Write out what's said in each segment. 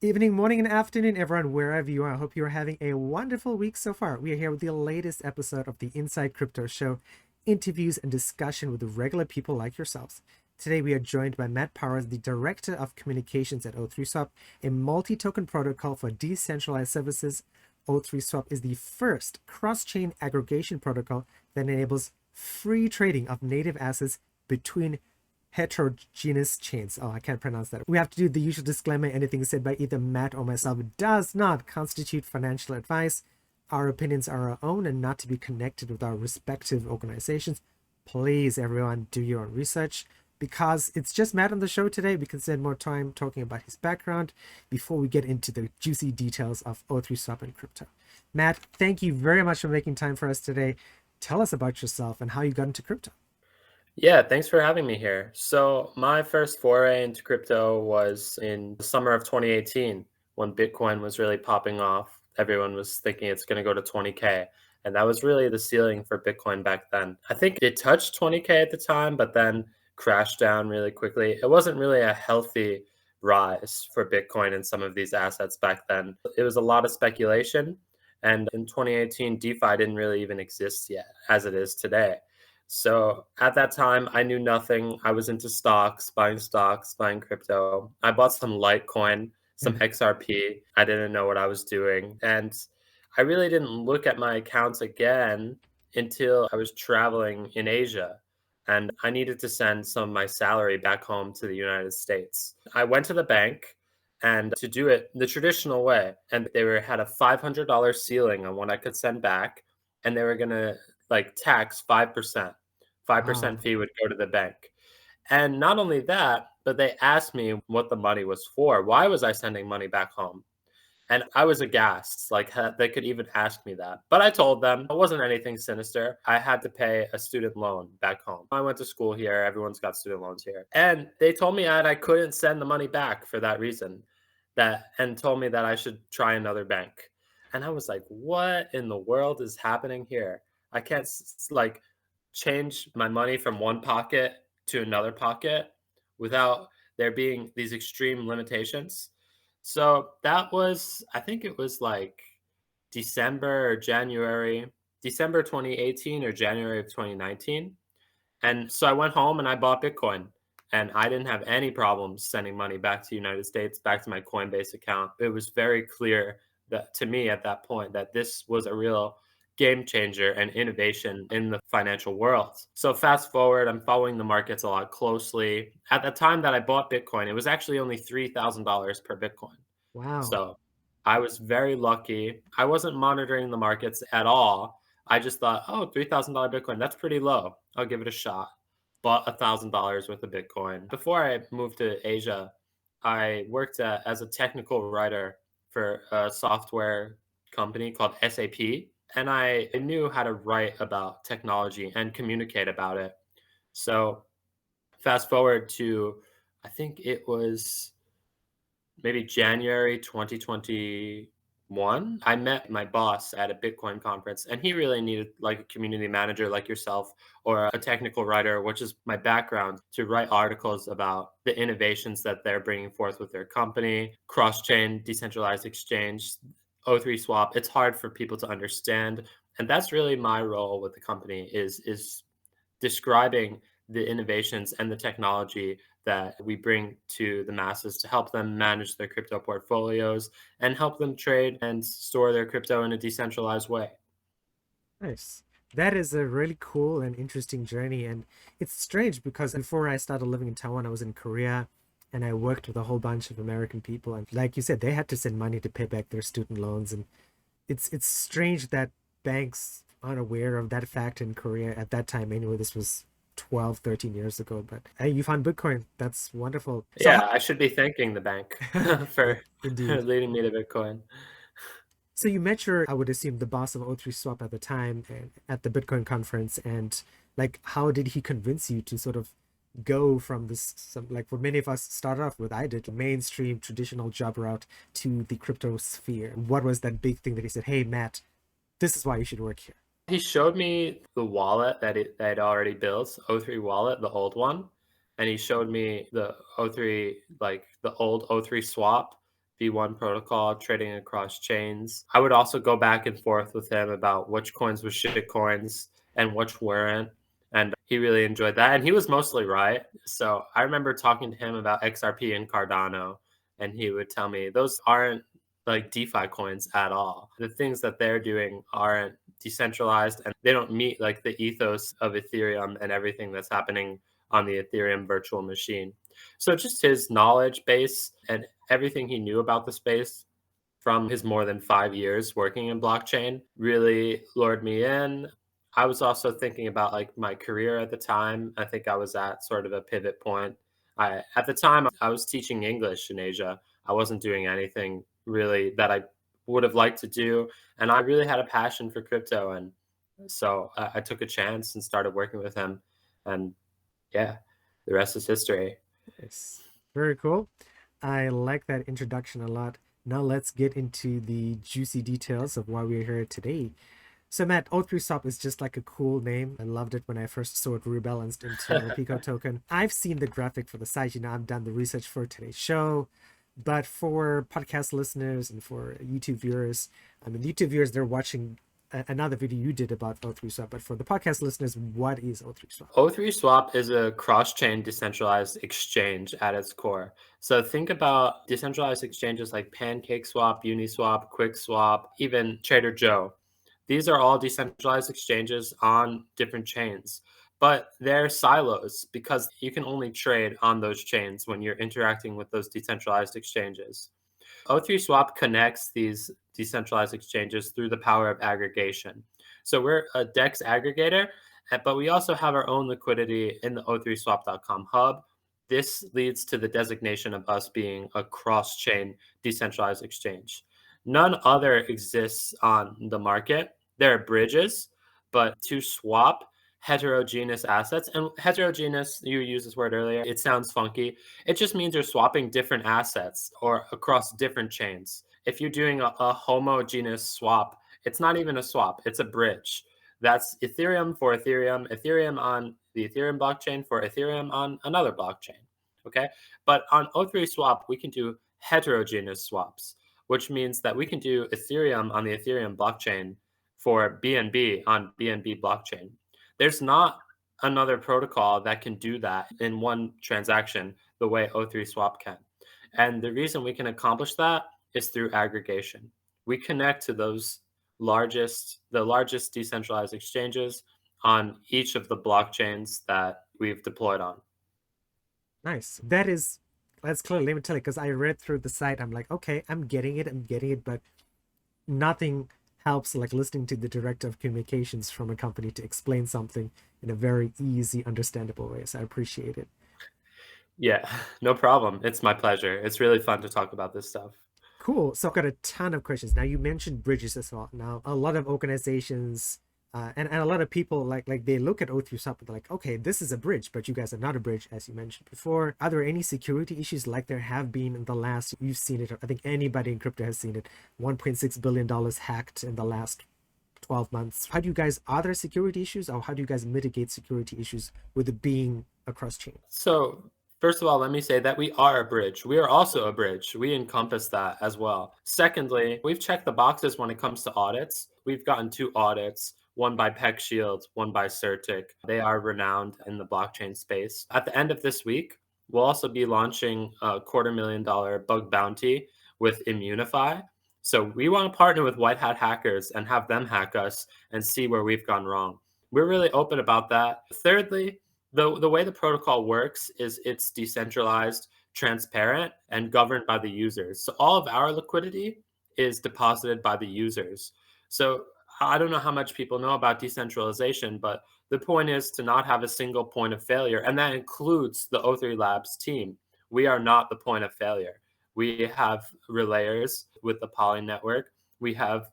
Evening, morning, and afternoon, everyone, wherever you are. I hope you are having a wonderful week so far. We are here with the latest episode of the Inside Crypto Show, interviews and discussion with regular people like yourselves. Today, we are joined by Matt Powers, the Director of Communications at O3Swap, a multi-token protocol for decentralized services. O3Swap is the first cross-chain aggregation protocol that enables free trading of native assets between heterogeneous chains. Oh, I can't pronounce that. We have to do the usual disclaimer. Anything said by either Matt or myself does not constitute financial advice. Our opinions are our own and not to be connected with our respective organizations. Please, everyone, do your own research. Because it's just Matt on the show today, we can spend more time talking about his background before we get into the juicy details of O3Swap and crypto. Matt, thank you very much for making time for us today. Tell us about yourself and how you got into crypto. Yeah, thanks for having me here. So, my first foray into crypto was in the summer of 2018 when Bitcoin was really popping off. Everyone was thinking it's going to go to 20K. And that was really the ceiling for Bitcoin back then. I think it touched 20K at the time, but then crashed down really quickly. It wasn't really a healthy rise for Bitcoin and some of these assets back then. It was a lot of speculation. And in 2018, DeFi didn't really even exist yet as it is today. So at that time, I knew nothing. I was into stocks, buying crypto. I bought some Litecoin, some Mhm. XRP. I didn't know what I was doing. And I really didn't look at my accounts again until I was traveling in Asia. And I needed to send some of my salary back home to the United States. I went to the bank and to do it the traditional way. And had a $500 ceiling on what I could send back. And they were going to like tax 5%. Wow. 5% fee would go to the bank. And not only that, but they asked me what the money was for. Why was I sending money back home? And I was aghast. Like they could even ask me that. But I told them it wasn't anything sinister. I had to pay a student loan back home. I went to school here. Everyone's got student loans here. And they told me that I couldn't send the money back for that reason. And told me that I should try another bank. And I was like, what in the world is happening here? I can't like change my money from one pocket to another pocket without there being these extreme limitations. So that was, I think it was like December or January, December 2018 or January of 2019. And so I went home and I bought Bitcoin. And I didn't have any problems sending money back to the United States, back to my Coinbase account. It was very clear that to me at that point that this was a real game changer and innovation in the financial world. So fast forward, I'm following the markets a lot closely. At the time that I bought Bitcoin, it was actually only $3,000 per Bitcoin. Wow. So I was very lucky. I wasn't monitoring the markets at all. I just thought, oh, $3,000 Bitcoin, that's pretty low. I'll give it a shot. Bought $1,000 worth of Bitcoin. Before I moved to Asia, I worked as a technical writer for a software company called SAP. And I knew how to write about technology and communicate about it. So fast forward to, I think it was maybe January 2021, I met my boss at a Bitcoin conference, and he really needed like a community manager like yourself or a technical writer, which is my background, to write articles about the innovations that they're bringing forth with their company, cross-chain, decentralized exchange, O3 swap. It's hard for people to understand, and that's really my role with the company is describing the innovations and the technology that we bring to the masses to help them manage their crypto portfolios and help them trade and store their crypto in a decentralized way. Nice. That is a really cool and interesting journey. And it's strange because before I started living in Taiwan, I was in Korea and I worked with a whole bunch of American people. And like you said, they had to send money to pay back their student loans. And it's strange that banks aren't aware of that fact in Korea at that time. Anyway, this was 12, 13 years ago. But hey, you found Bitcoin. That's wonderful. So how, Yeah, I should be thanking the bank for indeed. leading me to Bitcoin. So you met your, I would assume, the boss of O3 Swap at the time and at the Bitcoin conference, and like, how did he convince you to sort of go from this, some, like what many of us started off with, I did, mainstream traditional job route to the crypto sphere? What was that big thing that he said, "Hey, Matt, this is why you should work here"? He showed me the wallet that I'd already built, O3 wallet, the old one, and he showed me the O3 like the old O3 swap V1 protocol, trading across chains. I would also go back and forth with him about which coins were shit coins and which weren't. And he really enjoyed that. And he was mostly right. So I remember talking to him about XRP and Cardano, and he would tell me those aren't like DeFi coins at all. The things that they're doing aren't decentralized and they don't meet like the ethos of Ethereum and everything that's happening on the Ethereum virtual machine. So just his knowledge base and everything he knew about the space from his more than 5 years working in blockchain really lured me in. I was also thinking about like my career at the time. I think I was at sort of a pivot point. At the time I was teaching English in Asia. I wasn't doing anything really that I would have liked to do, and I really had a passion for crypto, and so I took a chance and started working with him, and yeah, the rest is history. Nice. Very cool. I like that introduction a lot. Now let's get into the juicy details of why we're here today. So Matt, O3Swap is just like a cool name. I loved it when I first saw it rebalanced into a Pico token. I've seen the graphic for the site, I've done the research for today's show. But for podcast listeners and for YouTube viewers, the YouTube viewers, they're watching another video you did about O3Swap. But for the podcast listeners, what is O3Swap? O3Swap is a cross-chain decentralized exchange at its core. So think about decentralized exchanges like PancakeSwap, Uniswap, QuickSwap, even Trader Joe. These are all decentralized exchanges on different chains, but they're silos because you can only trade on those chains when you're interacting with those decentralized exchanges. O3Swap connects these decentralized exchanges through the power of aggregation. So we're a DEX aggregator, but we also have our own liquidity in the o3swap.com hub. This leads to the designation of us being a cross-chain decentralized exchange. None other exists on the market. There are bridges, but to swap heterogeneous assets, and heterogeneous, you used this word earlier, it sounds funky. It just means you're swapping different assets or across different chains. If you're doing a homogeneous swap, it's not even a swap, it's a bridge. That's Ethereum for Ethereum, Ethereum on the Ethereum blockchain for Ethereum on another blockchain. Okay. But on O3Swap, we can do heterogeneous swaps, which means that we can do Ethereum on the Ethereum blockchain for BNB on BNB blockchain. There's not another protocol that can do that in one transaction the way O3Swap can. And the reason we can accomplish that is through aggregation. We connect to the largest decentralized exchanges on each of the blockchains that we've deployed on. Nice. That's clear. Let me tell you, because I read through the site, I'm like, okay, I'm getting it, but nothing helps like listening to the director of communications from a company to explain something in a very easy, understandable way. So I appreciate it. Yeah, no problem. It's my pleasure. It's really fun to talk about this stuff. Cool. So I've got a ton of questions. Now you mentioned bridges as well. Now a lot of organizations and a lot of people like they look at O3Swap and they're like, okay, this is a bridge, but you guys are not a bridge, as you mentioned before. Are there any security issues like there have been in the last? You've seen it. I think anybody in crypto has seen it. $1.6 billion hacked in the last 12 months. How do you guys, are there security issues, or how do you guys mitigate security issues with it being across chain? So, first of all, let me say that we are a bridge. We are also a bridge. We encompass that as well. Secondly, we've checked the boxes when it comes to audits. We've gotten 2 audits, one by Peck Shields, one by Certic. They are renowned in the blockchain space. At the end of this week, we'll also be launching a $250,000 bug bounty with Immunify. So we want to partner with white hat hackers and have them hack us and see where we've gone wrong. We're really open about that. Thirdly, the way the protocol works is it's decentralized, transparent, and governed by the users. So all of our liquidity is deposited by the users. So I don't know how much people know about decentralization, but the point is to not have a single point of failure, and that includes the O3 Labs team. We are not the point of failure. We have relayers with the Poly network. We have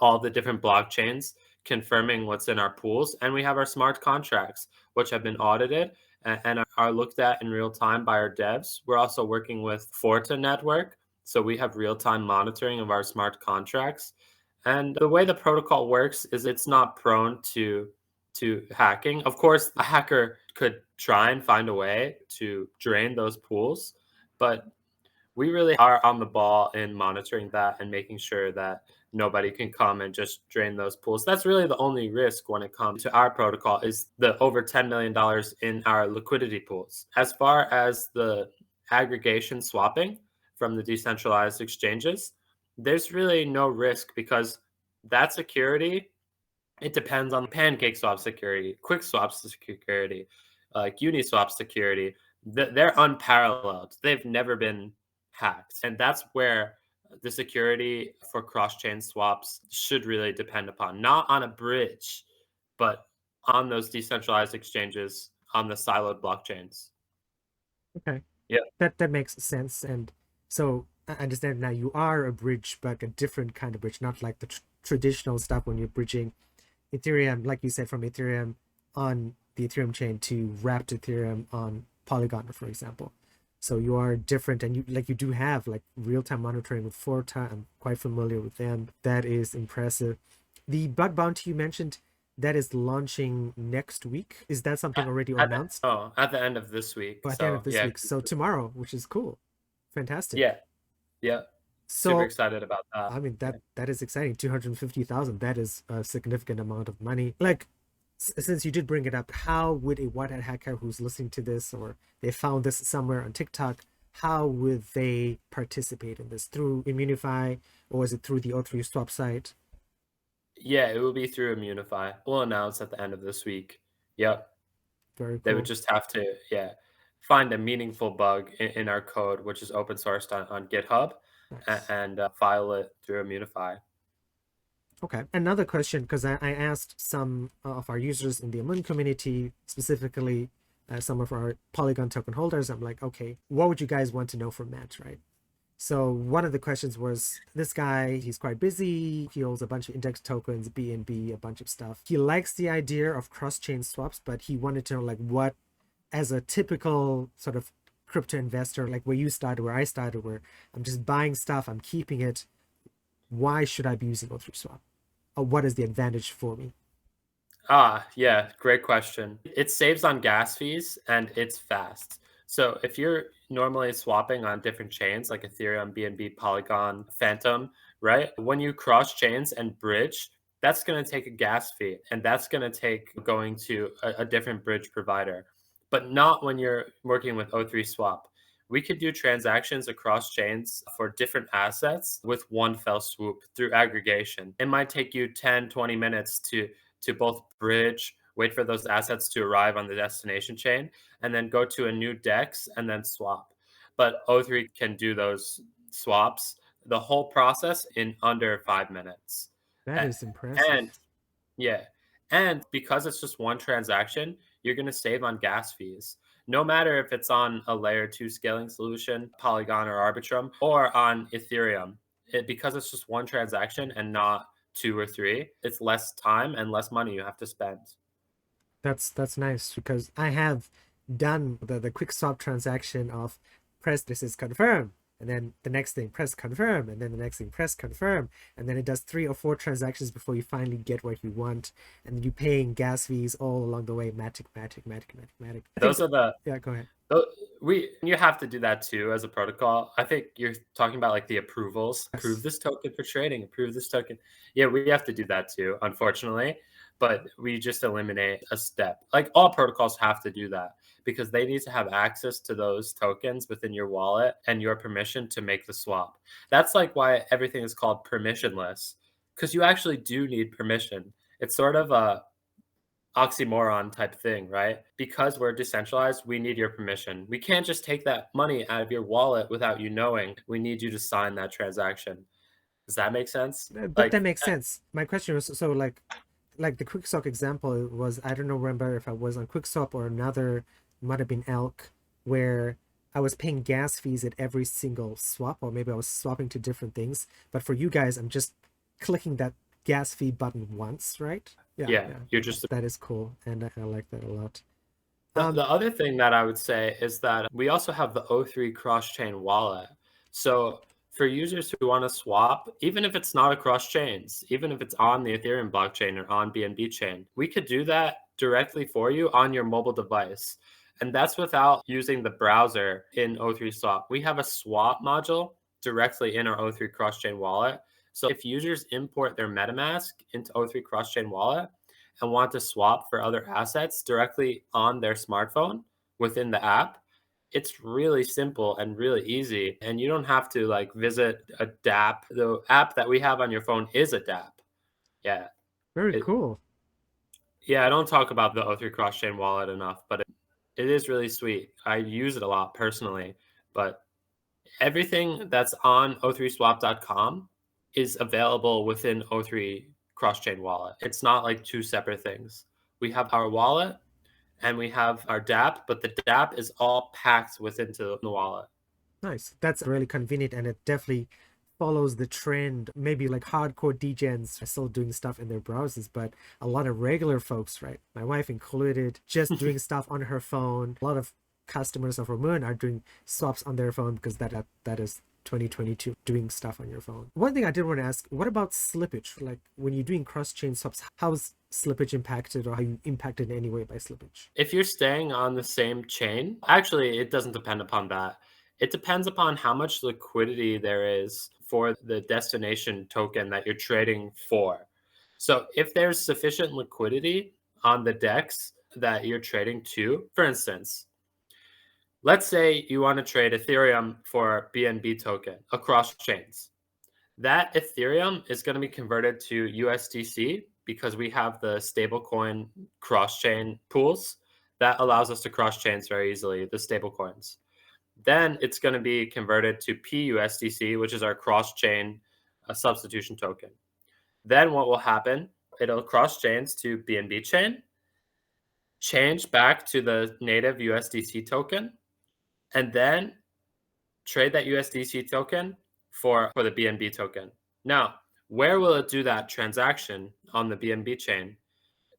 all the different blockchains confirming what's in our pools. And we have our smart contracts, which have been audited and are looked at in real time by our devs. We're also working with Forta Network. So we have real time monitoring of our smart contracts. And the way the protocol works is it's not prone to hacking. Of course, a hacker could try and find a way to drain those pools, but We really are on the ball in monitoring that and making sure that nobody can come and just drain those pools. That's really the only risk when it comes to our protocol is the over $10 million in our liquidity pools. As far as the aggregation swapping from the decentralized exchanges, there's really no risk because that security, it depends on PancakeSwap security, QuickSwap security, like Uniswap security. They're unparalleled. They've never been hacked. And that's where the security for cross-chain swaps should really depend upon, not on a bridge, but on those decentralized exchanges on the siloed blockchains. Okay. Yeah. That makes sense. And so I understand now you are a bridge, but a different kind of bridge, not like the traditional stuff when you're bridging Ethereum, like you said, from Ethereum on the Ethereum chain to wrapped Ethereum on Polygon, for example. So you are different, and you do have like real-time monitoring with Forta. I'm quite familiar with them. That is impressive. The bug bounty you mentioned, that is launching next week. Is that something already announced? At the end of this week. Oh, at the end So of this yeah, week. So tomorrow, which is cool. Fantastic. yeah, yeah. Super So excited about that. I mean Yeah. that is exciting. 250,000. That is a significant amount of money. Like since you did bring it up, how would a white hat hacker who's listening to this, or they found this somewhere on TikTok, how would they participate in this? Through Immunify, or is it through the O3 swap site? Yeah, it will be through Immunify. We'll announce at the end of this week. Yep. Very They would cool. just have to, yeah, find a meaningful bug in our code, which is open sourced on GitHub, Nice. and file it through Immunify. Okay. Another question, because I asked some of our users in the Amun community, specifically some of our Polygon token holders. I'm like, okay, what would you guys want to know from Matt, right? So one of the questions was this guy, he's quite busy. He holds a bunch of index tokens, BNB, a bunch of stuff. He likes the idea of cross-chain swaps, but he wanted to know like what, as a typical sort of crypto investor, like where you started, where I started, where I'm just buying stuff, I'm keeping it. Why should I be using O3 swap? Or what is the advantage for me? Ah, yeah, great question. It saves on gas fees and it's fast. So if you're normally swapping on different chains like Ethereum, BNB, Polygon, Phantom, right? When you cross chains and bridge, that's going to take a gas fee and that's going to take going to a different bridge provider, but not when you're working with O3 Swap. We could do transactions across chains for different assets with one fell swoop through aggregation. It might take you 10, 20 minutes to both bridge, wait for those assets to arrive on the destination chain, and then go to a new DEX and then swap. But O3 can do those swaps, the whole process in under 5 minutes. That A- is impressive. And yeah, and because it's just one transaction, you're going to save on gas fees. No matter if it's on a layer two scaling solution, Polygon or Arbitrum, or on Ethereum, because it's just one transaction and not two or three, it's less time and less money you have to spend. That's nice because I have done the quick swap transaction of press this is confirm, and then the next thing press confirm, and then the next thing press confirm, and then it does 3 or 4 transactions before you finally get what you want, and you paying gas fees all along the way. Matic. I think Those are the yeah, go ahead. we you have to do that too as a protocol. I think you're talking about like the approvals. Approve Yes. this token for trading. Approve this token. Yeah, we have to do that too, unfortunately. But we just eliminate a step. Like all protocols have to do that because they need to have access to those tokens within your wallet and your permission to make the swap. That's like why everything is called permissionless because you actually do need permission. It's sort of a oxymoron type thing, right? Because we're decentralized, we need your permission. We can't just take that money out of your wallet without you knowing. We need you to sign that transaction. Does that make sense? That Like, makes sense. My question was so like the quickswap example was I don't know remember if I was on quickswap or another, might have been elk, where I was paying gas fees at every single swap, or maybe I was swapping to different things. But for you guys, I'm just clicking that gas fee button once, right? Yeah, yeah, yeah. you're just That is cool, and I like that a lot. the other thing that I would say is that we also have the O3 cross-chain wallet. So for users who want to swap, even if it's not across chains, even if it's on the Ethereum blockchain or on BNB chain, we could do that directly for you on your mobile device. And that's without using the browser in O3 Swap. We have a swap module directly in our O3 cross-chain wallet. So if users import their MetaMask into O3 cross-chain wallet and want to swap for other assets directly on their smartphone within the app, it's really simple and really easy. And you don't have to like visit a DApp. The app that we have on your phone is a DApp. Yeah. Very It, cool. yeah, I don't talk about the O3 cross-chain wallet enough, but it is really sweet. I use it a lot personally, but everything that's on o3swap.com is available within O3 cross-chain wallet. It's not like two separate things. We have our wallet and we have our DApp, but the DApp is all packed within the wallet. Nice. That's really convenient, and it definitely follows the trend. Maybe like hardcore degens are still doing stuff in their browsers, but a lot of regular folks, right? My wife included, just doing stuff on her phone. A lot of customers of Amun are doing swaps on their phone because that is 2022, doing stuff on your phone. One thing I did want to ask, what about slippage? Like when you're doing cross-chain swaps, how is slippage impacted, or how you impacted in any way by slippage? If you're staying on the same chain, actually, it doesn't depend upon that. It depends upon how much liquidity there is for the destination token that you're trading for. So, if there's sufficient liquidity on the DEX that you're trading to, for instance, let's say you want to trade Ethereum for BNB token across chains. That Ethereum is going to be converted to USDC because we have the stablecoin cross-chain pools that allows us to cross chains very easily, the stablecoins. Then it's going to be converted to PUSDC, which is our cross-chain substitution token. Then what will happen? It'll cross chains to BNB chain, change back to the native USDC token, and then trade that USDC token for the BNB token. Now, where will it do that transaction on the BNB chain?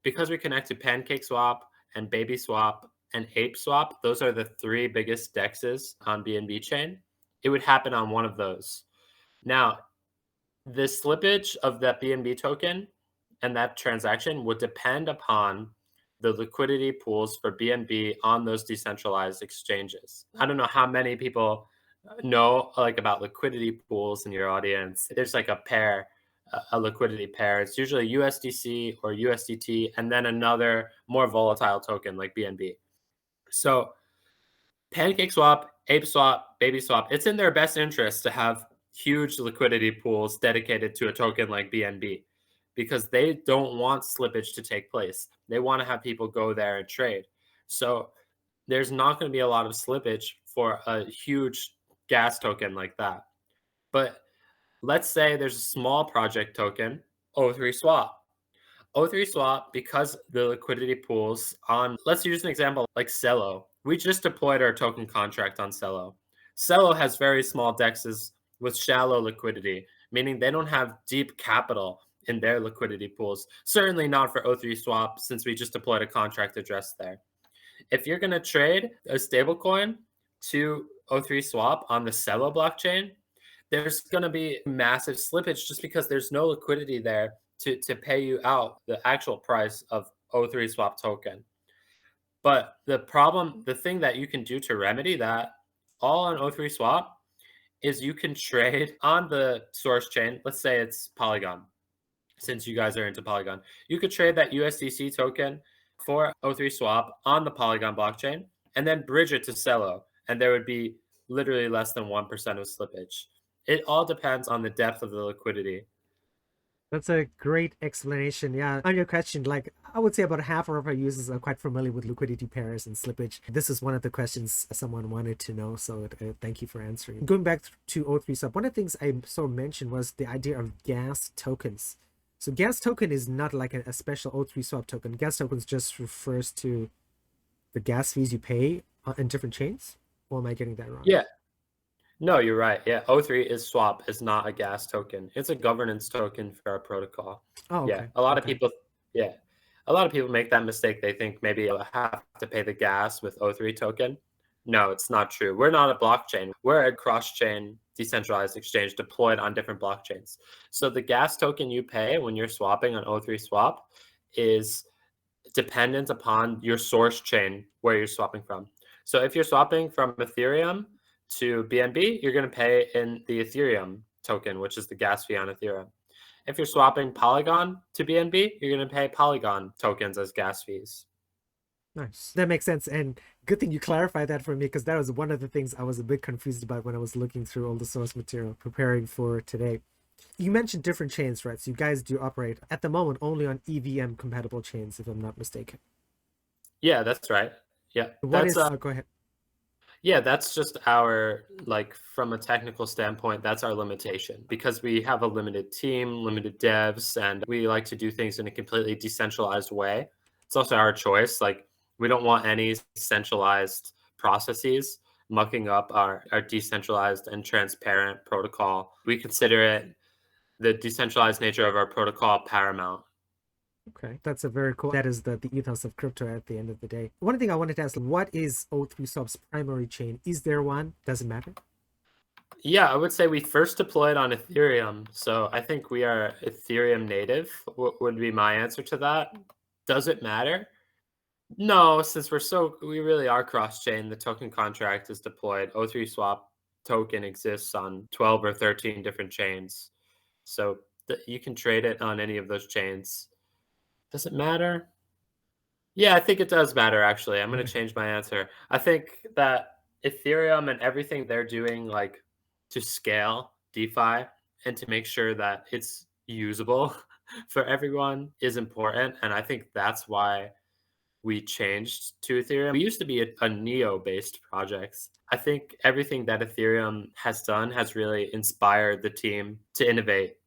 Because we connect to PancakeSwap and BabySwap and ApeSwap, those are the three biggest dexes on BNB chain. It would happen on one of those. Now, the slippage of that BNB token and that transaction would depend upon the liquidity pools for BNB on those decentralized exchanges. I don't know how many people know like about liquidity pools in your audience. There's like a pair, a liquidity pair. It's usually USDC or USDT, and then another more volatile token like BNB. So PancakeSwap, ApeSwap, BabySwap, it's in their best interest to have huge liquidity pools dedicated to a token like BNB because they don't want slippage to take place. They want to have people go there and trade. So there's not going to be a lot of slippage for a huge gas token like that. But let's say there's a small project token, O3 Swap. O3 Swap, because the liquidity pools on, let's use an example like Cello. We just deployed our token contract on Cello. Cello has very small dexes with shallow liquidity, meaning they don't have deep capital in their liquidity pools. Certainly not for O3 Swap, since we just deployed a contract address there. If you're going to trade a stablecoin to O3 Swap on the Cello blockchain, there's going to be massive slippage just because there's no liquidity there to pay you out the actual price of O3 Swap token. But the thing that you can do to remedy that all on O3 Swap is you can trade on the source chain. Let's say it's Polygon, since you guys are into Polygon. You could trade that USDC token for O3 Swap on the Polygon blockchain and then bridge it to Cello. And there would be literally less than 1% of slippage. It all depends on the depth of the liquidity. That's a great explanation. Yeah. On your question, like I would say about half of our users are quite familiar with liquidity pairs and slippage. This is one of the questions someone wanted to know. So thank you for answering. Going back to O3 Swap, one of the things I sort of mentioned was the idea of gas tokens. So gas token is not like a special O3 Swap token. Gas tokens just refers to the gas fees you pay in different chains. Or am I getting that wrong? Yeah. No, you're right. Yeah, O3 is swap is not a gas token. It's a governance token for our protocol. Oh, Yeah, okay. a lot of Okay. people. Yeah, a lot of people make that mistake. They think maybe I'll have to pay the gas with O3 token. No, it's not true. We're not a blockchain. We're a cross-chain decentralized exchange deployed on different blockchains. So the gas token you pay when you're swapping on O3 Swap is dependent upon your source chain where you're swapping from. So if you're swapping from Ethereum to BNB, you're going to pay in the Ethereum token, which is the gas fee on Ethereum. If you're swapping Polygon to BNB, you're going to pay Polygon tokens as gas fees. Nice. That makes sense. And good thing you clarified that for me, because that was one of the things I was a bit confused about when I was looking through all the source material preparing for today. You mentioned different chains, right? So you guys do operate at the moment only on EVM compatible chains, if I'm not mistaken. Yeah, that's right. Yeah, What that's is, oh, go ahead. yeah, that's just our, like, from a technical standpoint, that's our limitation because we have a limited team, limited devs, and we like to do things in a completely decentralized way. It's also our choice. Like, we don't want any centralized processes mucking up our decentralized and transparent protocol. We consider it the decentralized nature of our protocol paramount. Okay, that's a very cool. That is the ethos of crypto at the end of the day. One thing I wanted to ask, what is O3 Swap's primary chain? Is there one? Doesn't matter. Yeah, I would say we first deployed on Ethereum. So I think we are Ethereum native, would be my answer to that. Does it matter? No, since we really are cross chain, the token contract is deployed. O3 Swap token exists on 12 or 13 different chains. So you can trade it on any of those chains. Does it matter? Yeah, I think it does matter actually. I'm going to change my answer. I think that Ethereum and everything they're doing like to scale DeFi and to make sure that it's usable for everyone is important, and I think that's why we changed to Ethereum. We used to be a Neo based project. I think everything that Ethereum has done has really inspired the team to innovate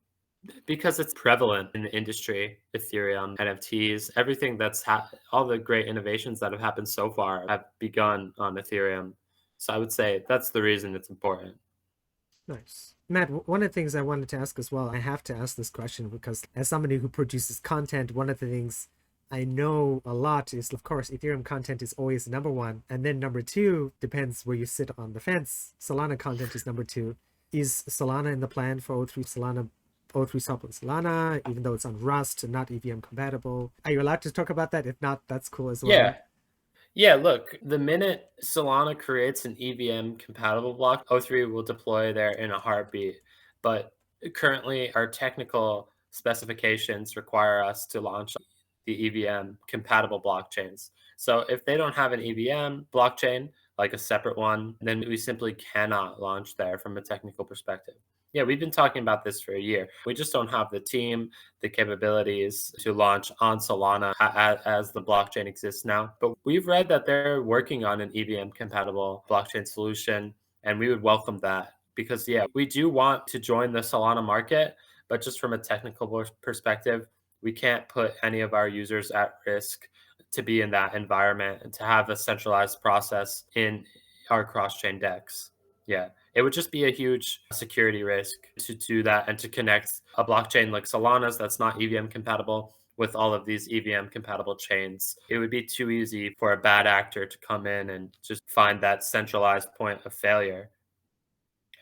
because it's prevalent in the industry. Ethereum, NFTs, everything all the great innovations that have happened so far have begun on Ethereum. So I would say that's the reason it's important. Nice. Matt, one of the things I wanted to ask as well, I have to ask this question because as somebody who produces content, one of the things I know a lot is, of course, Ethereum content is always number one. And then number two depends where you sit on the fence. Solana content is number two. Is Solana in the plan for O3 Solana, O3 Swap on Solana, even though it's on Rust and not EVM compatible? Are you allowed to talk about that? If not, that's cool as well. Yeah. Yeah, look, the minute Solana creates an EVM compatible block, O3 will deploy there in a heartbeat. But currently, our technical specifications require us to launch the EVM compatible blockchains. So if they don't have an EVM blockchain, like a separate one, then we simply cannot launch there from a technical perspective. Yeah, we've been talking about this for a year. We just don't have the team, the capabilities to launch on Solana as the blockchain exists now. But we've read that they're working on an EVM compatible blockchain solution, and we would welcome that because, yeah, we do want to join the Solana market, but just from a technical perspective, we can't put any of our users at risk to be in that environment and to have a centralized process in our cross-chain DEX. Yeah, it would just be a huge security risk to do that and to connect a blockchain like Solana's that's not EVM compatible with all of these EVM compatible chains. It would be too easy for a bad actor to come in and just find that centralized point of failure,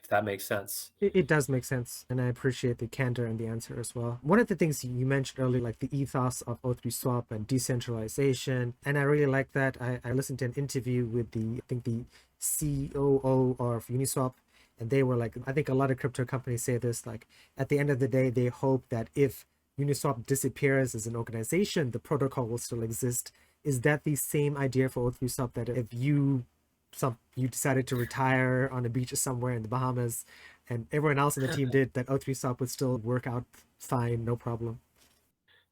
if that makes sense. It does make sense, and I appreciate the candor and the answer as well. One of the things you mentioned earlier, like the ethos of O3 Swap and decentralization, and I really like that. I listened to an interview with I think the COO of Uniswap, and they were like, I think a lot of crypto companies say this, like at the end of the day, they hope that if Uniswap disappears as an organization, the protocol will still exist. Is that the same idea for O3 Swap, that if you decided to retire on a beach somewhere in the Bahamas, and everyone else in the team did, that O3 Swap would still work out fine, no problem?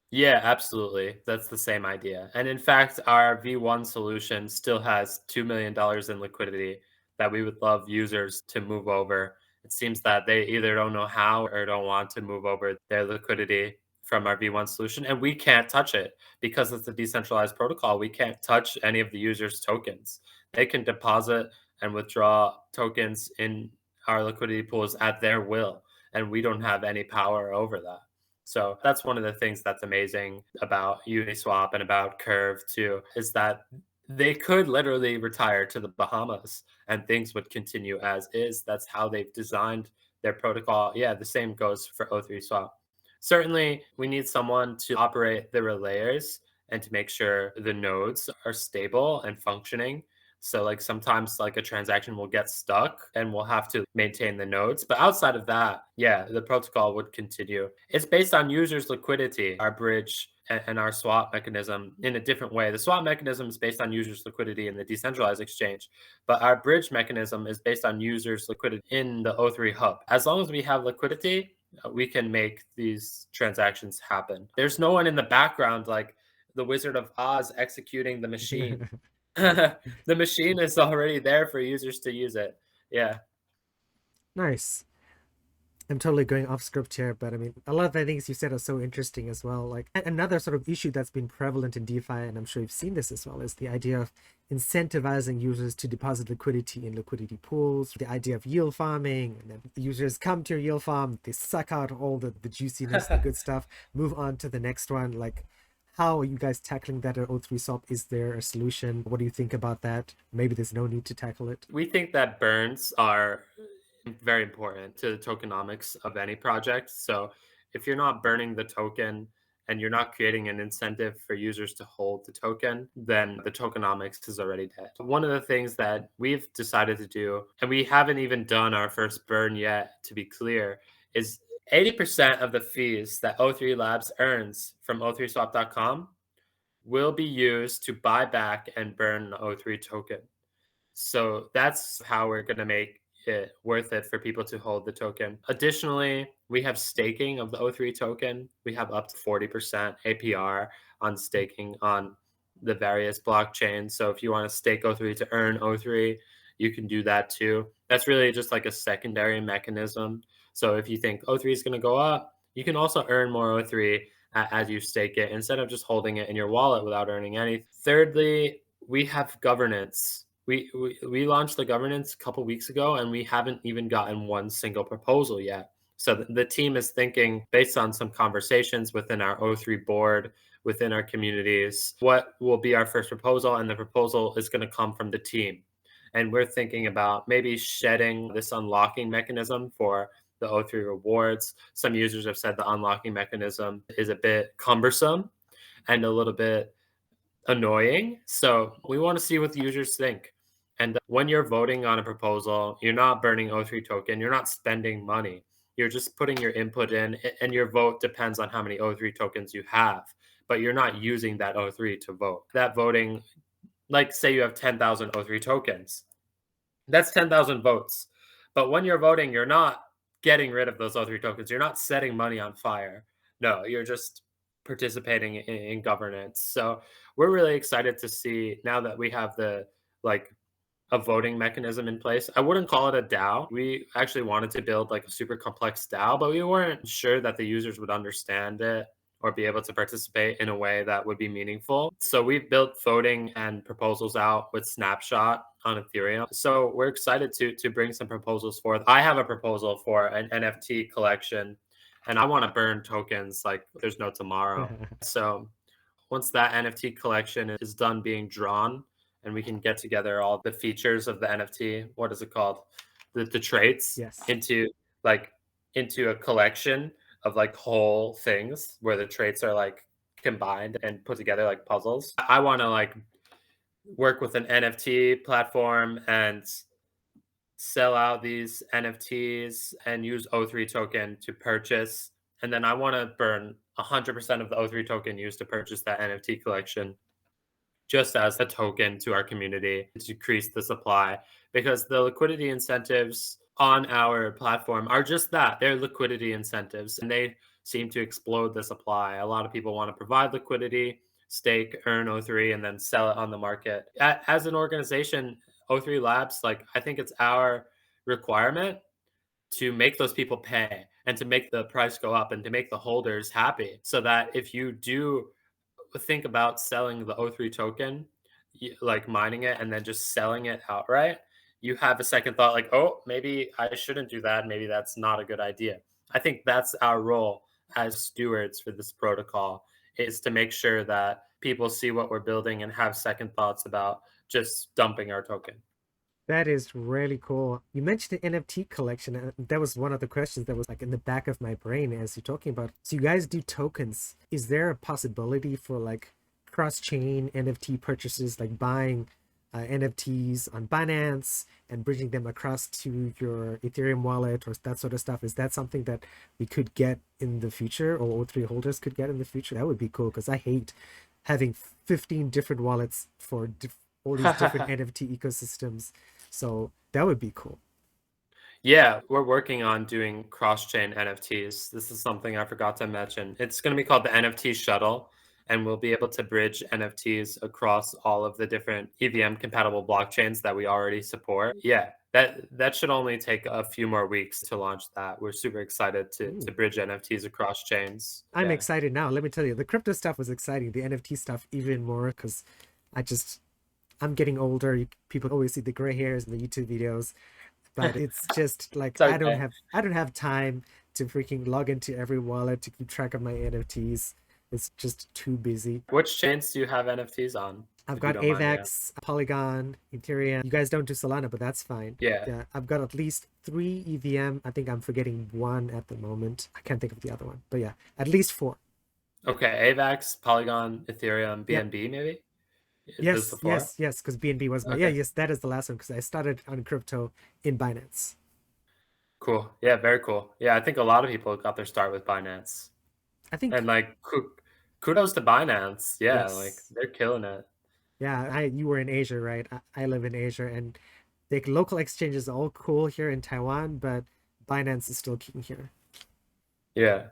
Yeah, absolutely. That's the same idea. And in fact, our V1 solution still has $2 million in liquidity that we would love users to move over. It seems that they either don't know how or don't want to move over their liquidity from our V1 solution. And we can't touch it because it's a decentralized protocol. We can't touch any of the users' tokens. They can deposit and withdraw tokens in our liquidity pools at their will. And we don't have any power over that. So that's one of the things that's amazing about Uniswap and about Curve too, is that they could literally retire to the Bahamas and things would continue as is. That's how they've designed their protocol. Yeah, the same goes for O3 Swap. Certainly, we need someone to operate the relayers and to make sure the nodes are stable and functioning. So like sometimes like a transaction will get stuck and we'll have to maintain the nodes. But outside of that, yeah, the protocol would continue. It's based on users' liquidity, our bridge and our swap mechanism in a different way. The swap mechanism is based on users' liquidity in the decentralized exchange, but our bridge mechanism is based on users' liquidity in the O3 hub. As long as we have liquidity, we can make these transactions happen. There's no one in the background like the Wizard of Oz executing the machine. The machine is already there for users to use it. Yeah. Nice. I'm totally going off script here, but I mean, a lot of the things you said are so interesting as well. Like another sort of issue that's been prevalent in DeFi, and I'm sure you've seen this as well, is the idea of incentivizing users to deposit liquidity in liquidity pools, the idea of yield farming, and then the users come to your yield farm, they suck out all the juiciness, the good stuff, move on to the next one. Like, how are you guys tackling that at O3 Swap? Is there a solution? What do you think about that? Maybe there's no need to tackle it. We think that burns are very important to the tokenomics of any project. So if you're not burning the token and you're not creating an incentive for users to hold the token, then the tokenomics is already dead. One of the things that we've decided to do, and we haven't even done our first burn yet, to be clear, is 80% of the fees that O3 Labs earns from o3swap.com will be used to buy back and burn the O3 token. So that's how we're going to make it worth it for people to hold the token. Additionally, we have staking of the O3 token. We have up to 40% APR on staking on the various blockchains. So if you want to stake O3 to earn O3, you can do that too. That's really just like a secondary mechanism. So if you think O3 is going to go up, you can also earn more O3 as you stake it instead of just holding it in your wallet without earning anything. Thirdly, we have governance. We launched the governance a couple weeks ago and we haven't even gotten one single proposal yet. So the team is thinking based on some conversations within our O3 board, within our communities, what will be our first proposal, and the proposal is going to come from the team. And we're thinking about maybe shedding this unlocking mechanism for the O3 rewards. Some users have said the unlocking mechanism is a bit cumbersome and a little bit annoying. So we want to see what the users think. And when you're voting on a proposal, you're not burning O3 token, you're not spending money. You're just putting your input in, and your vote depends on how many O3 tokens you have, but you're not using that O3 to vote. That voting, like say you have 10,000 O3 tokens, that's 10,000 votes. But when you're voting, you're not getting rid of those O3 tokens. You're not setting money on fire. No, you're just participating in governance. So we're really excited to see now that we have the like a voting mechanism in place. I wouldn't call it a DAO. We actually wanted to build like a super complex DAO, but we weren't sure that the users would understand it or be able to participate in a way that would be meaningful. So we've built voting and proposals out with Snapshot on Ethereum. So we're excited to bring some proposals forth. I have a proposal for an NFT collection and I want to burn tokens like there's no tomorrow. So once that NFT collection is done being drawn and we can get together all the features of the NFT, what is it called? The traits Yes. like into a collection of like whole things where the traits are like combined and put together like puzzles. I want to like work with an NFT platform and sell out these NFTs and use O3 token to purchase. And then I want to burn 100% of the O3 token used to purchase that NFT collection just as a token to our community to decrease the supply, because the liquidity incentives on our platform are just that. They're liquidity incentives and they seem to explode the supply. A lot of people want to provide liquidity, stake, earn O3, and then sell it on the market. As an organization, O3 Labs, like I think it's our requirement to make those people pay and to make the price go up and to make the holders happy so that if you do think about selling the O3 token, like mining it and then just selling it outright, you have a second thought like, oh, maybe I shouldn't do that. Maybe that's not a good idea. I think that's our role as stewards for this protocol, is to make sure that people see what we're building and have second thoughts about just dumping our token. That is really cool. You mentioned the NFT collection, and that was one of the questions that was like in the back of my brain as you're talking about. So you guys do tokens. Is there a possibility for like cross-chain NFT purchases, like buying NFTs on Binance and bridging them across to your Ethereum wallet or that sort of stuff. Is that something that we could get in the future, or O3 holders could get in the future? That would be cool, because I hate having 15 different wallets for all these different NFT ecosystems. So that would be cool. Yeah, we're working on doing cross-chain NFTs. This is something I forgot to mention. It's going to be called the NFT Shuttle, and we'll be able to bridge NFTs across all of the different EVM compatible blockchains that we already support. Yeah, that should only take a few more weeks to launch that. We're super excited to Ooh. bridge NFTs across chains. I'm Yeah. excited now. Let me tell you, the crypto stuff was exciting. The NFT stuff even more, because I just I'm getting older. People always see the gray hairs in the YouTube videos, but it's just like It's okay. I don't have time to freaking log into every wallet to keep track of my NFTs. It's just too busy. Which chains do you have NFTs on, I've if you got don't mind me asking? AVAX, Polygon, Ethereum. You guys don't do Solana, but that's fine. Yeah. Yeah, I've got at least 3 EVM. I think I'm forgetting one at the moment. I can't think of the other one, but yeah, at least four. Okay, AVAX, Polygon, Ethereum, Yep. BNB maybe? Those the Yes, four? yes, yes. Because BNB was my yeah, Okay. yes, that is the last one because I started on crypto in Binance. Cool. Yeah, very cool. Yeah, I think a lot of people got their start with Binance. I think And like kudos to Binance. Yeah, like yes. they're killing it. Yeah, I you were in Asia, right? I live in Asia, and the local exchanges are all cool here in Taiwan, but Binance is still king here. Yeah.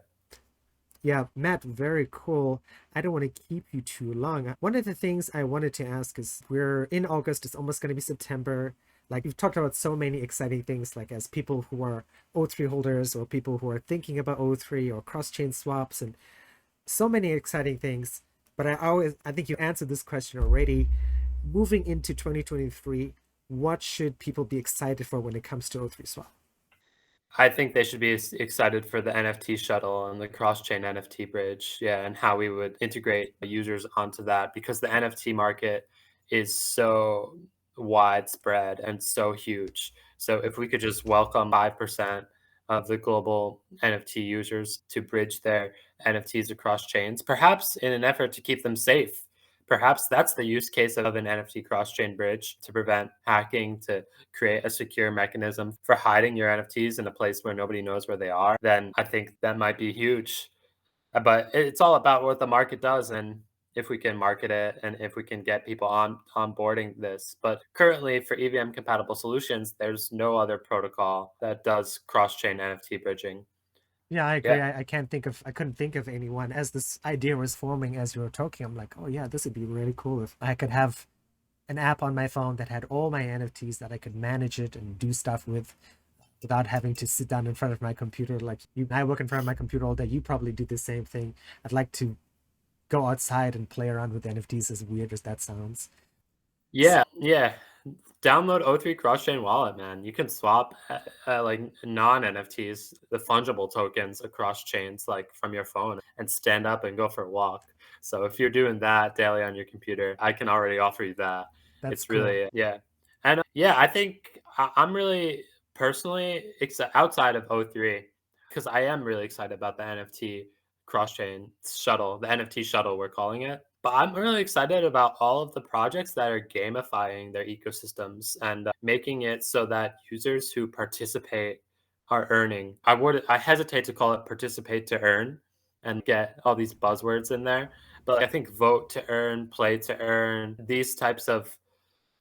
Yeah, Matt, very cool. I don't want to keep you too long. One of the things I wanted to ask is we're in August, it's almost going to be September. Like we've talked about so many exciting things, like as people who are O3 holders or people who are thinking about O3 or cross-chain swaps and so many exciting things. But I think you answered this question already. Moving into 2023, what should people be excited for when it comes to O3 swap? I think they should be excited for the NFT shuttle and the cross-chain NFT bridge. Yeah, and how we would integrate users onto that because the NFT market is so widespread and so huge. So if we could just welcome 5% of the global NFT users to bridge their NFTs across chains, perhaps in an effort to keep them safe. Perhaps that's the use case of an NFT cross-chain bridge to prevent hacking, to create a secure mechanism for hiding your NFTs in a place where nobody knows where they are, then I think that might be huge. But it's all about what the market does and if we can market it and if we can get people onboarding this. But currently for EVM compatible solutions, there's no other protocol that does cross-chain NFT bridging. Yeah, I agree. Yeah. I couldn't think of anyone as this idea was forming as you were talking. I'm like, oh yeah, this would be really cool if I could have an app on my phone that had all my NFTs that I could manage it and do stuff with without having to sit down in front of my computer. Like you, I work in front of my computer all day. You probably do the same thing. I'd like to go outside and play around with NFTs, as weird as that sounds. Yeah, yeah. Download O3 Cross-Chain Wallet, man. You can swap like non-NFTs, the fungible tokens across chains, like from your phone, and stand up and go for a walk. So if you're doing that daily on your computer, I can already offer you that. That's It's cool. really yeah, and yeah, I think I'm really personally outside of O3 because I am really excited about the NFT cross-chain shuttle, the NFT shuttle we're calling it. But I'm really excited about all of the projects that are gamifying their ecosystems and making it so that users who participate are earning. I hesitate to call it participate to earn and get all these buzzwords in there, but I think vote to earn, play to earn, these types of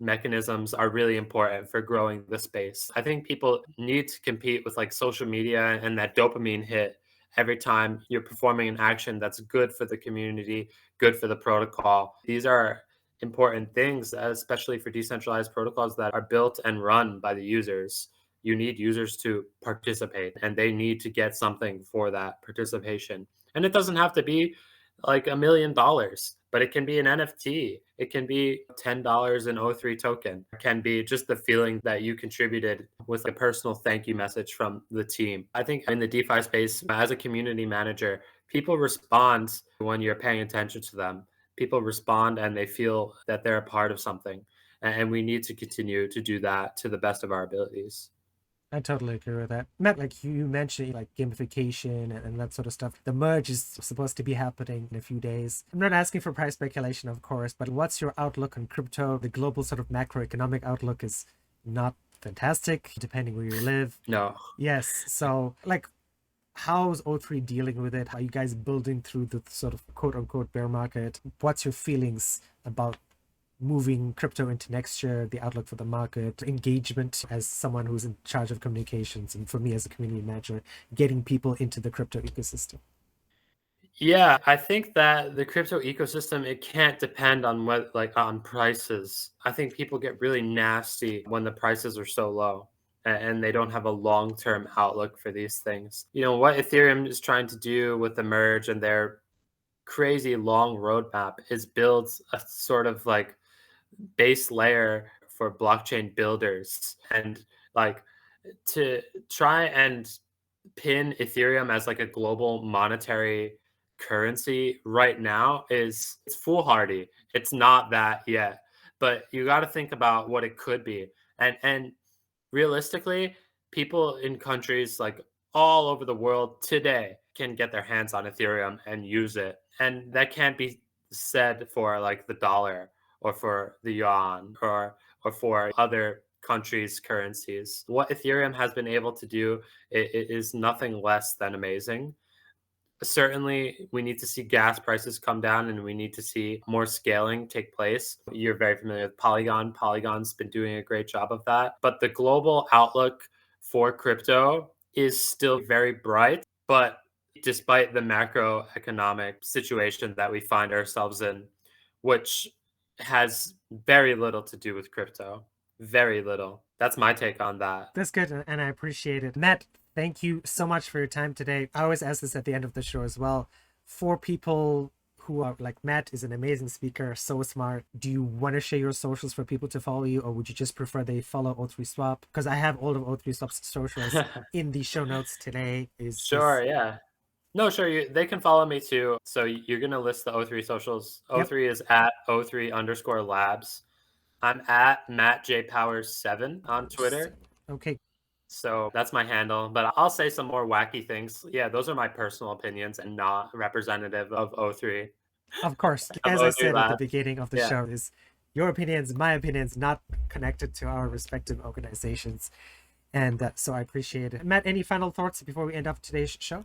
mechanisms are really important for growing the space. I think people need to compete with like social media and that dopamine hit every time you're performing an action that's good for the community, good for the protocol. These are important things, especially for decentralized protocols that are built and run by the users. You need users to participate and they need to get something for that participation. And it doesn't have to be like $1 million, but it can be an NFT. It can be $10 in O3 token. It can be just the feeling that you contributed with a personal thank you message from the team. I think in the DeFi space, as a community manager, people respond when you're paying attention to them. People respond and they feel that they're a part of something. And we need to continue to do that to the best of our abilities. I totally agree with that. Matt, like you mentioned, like gamification and that sort of stuff. The merge is supposed to be happening in a few days. I'm not asking for price speculation, of course, but what's your outlook on crypto? The global sort of macroeconomic outlook is not fantastic, depending where you live. No. Yes. So, like, how's O3 dealing with it? How are you guys building through the sort of quote unquote bear market? What's your feelings about moving crypto into next year, the outlook for the market, engagement as someone who's in charge of communications, and for me as a community manager, getting people into the crypto ecosystem? Yeah, I think that the crypto ecosystem, it can't depend on what like on prices. I think people get really nasty when the prices are so low and they don't have a long-term outlook for these things. You know, what Ethereum is trying to do with the merge and their crazy long roadmap is build a sort of like base layer for blockchain builders and like to try and pin Ethereum as like a global monetary currency right now is it's foolhardy. It's not that yet. But you got to think about what it could be. And realistically, people in countries like all over the world today can get their hands on Ethereum and use it. And that can't be said for like the dollar or for the yuan or for other countries' currencies. What Ethereum has been able to do is nothing less than amazing. Certainly, we need to see gas prices come down and we need to see more scaling take place. You're very familiar with Polygon. Polygon's been doing a great job of that. But the global outlook for crypto is still very bright. But despite the macroeconomic situation that we find ourselves in, which has very little to do with crypto, very little. That's my take on that. That's good, and I appreciate it. Matt, thank you so much for your time today. I always ask this at the end of the show as well. For people who are like Matt is an amazing speaker, so smart. Do you want to share your socials for people to follow you, or would you just prefer they follow O3 Swap? Because I have all of O3 Swap's socials in the show notes today. Is Sure, yeah. No, sure. They can follow me too. So you're gonna list the O3 socials. Yep. O3 is at O3 underscore labs. I'm at Matt J Powers 7 on Twitter. Okay. So that's my handle. But I'll say some more wacky things. Yeah, those are my personal opinions and not representative of O3 Of course, of as I O3 said at the Labs. beginning of the Yeah. show, is your opinions, my opinions, not connected to our respective organizations. And so I appreciate it. Matt, any final thoughts before we end up today's show?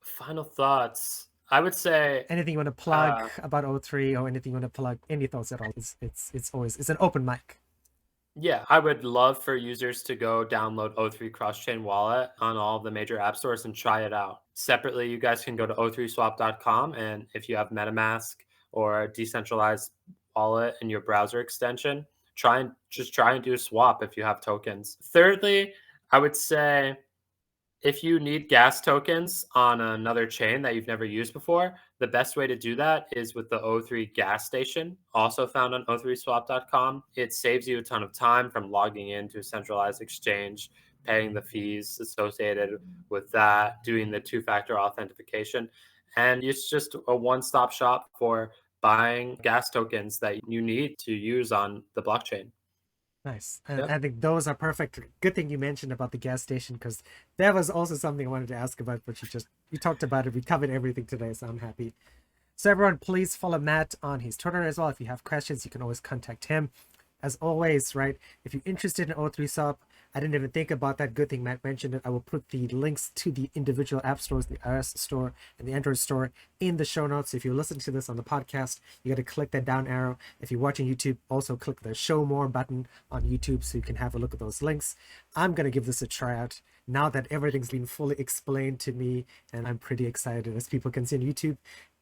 Final thoughts. I would say Anything you want to plug uh about O3 or anything you want to plug? Any thoughts at all? It's always it's an open mic. yeah, I would love for users to go download O3 Cross-Chain Wallet on all of the major app stores and try it out. Separately, you guys can go to o3swap.com, and if you have MetaMask or a decentralized wallet in your browser extension, try and do a swap if you have tokens. Thirdly, I would say if you need gas tokens on another chain that you've never used before, the best way to do that is with the O3 gas station, also found on o3swap.com. It saves you a ton of time from logging into a centralized exchange, paying the fees associated with that, doing the two-factor authentication. And it's just a one-stop shop for buying gas tokens that you need to use on the blockchain. Nice. And Yep. I think those are perfect. Good thing you mentioned about the gas station because that was also something I wanted to ask about, but you talked about it. We covered everything today, so I'm happy. So everyone, please follow Matt on his Twitter as well. If you have questions, you can always contact him. As always, right? If you're interested in O3 Sub, I didn't even think about that. Good thing Matt mentioned it. I will put the links to the individual app stores, the iOS store and the Android store, in the show notes. If you're listening to this on the podcast, you got to click that down arrow. If you're watching YouTube, also click the show more button on YouTube so you can have a look at those links. I'm going to give this a try out now that everything's been fully explained to me, and I'm pretty excited. As people can see on YouTube,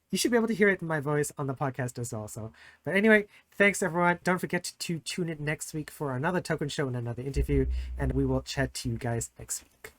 you should be able to hear it in my voice on the podcast as well. So, but anyway, thanks everyone. Don't forget to tune in next week for another token show and another interview, and we will chat to you guys next week.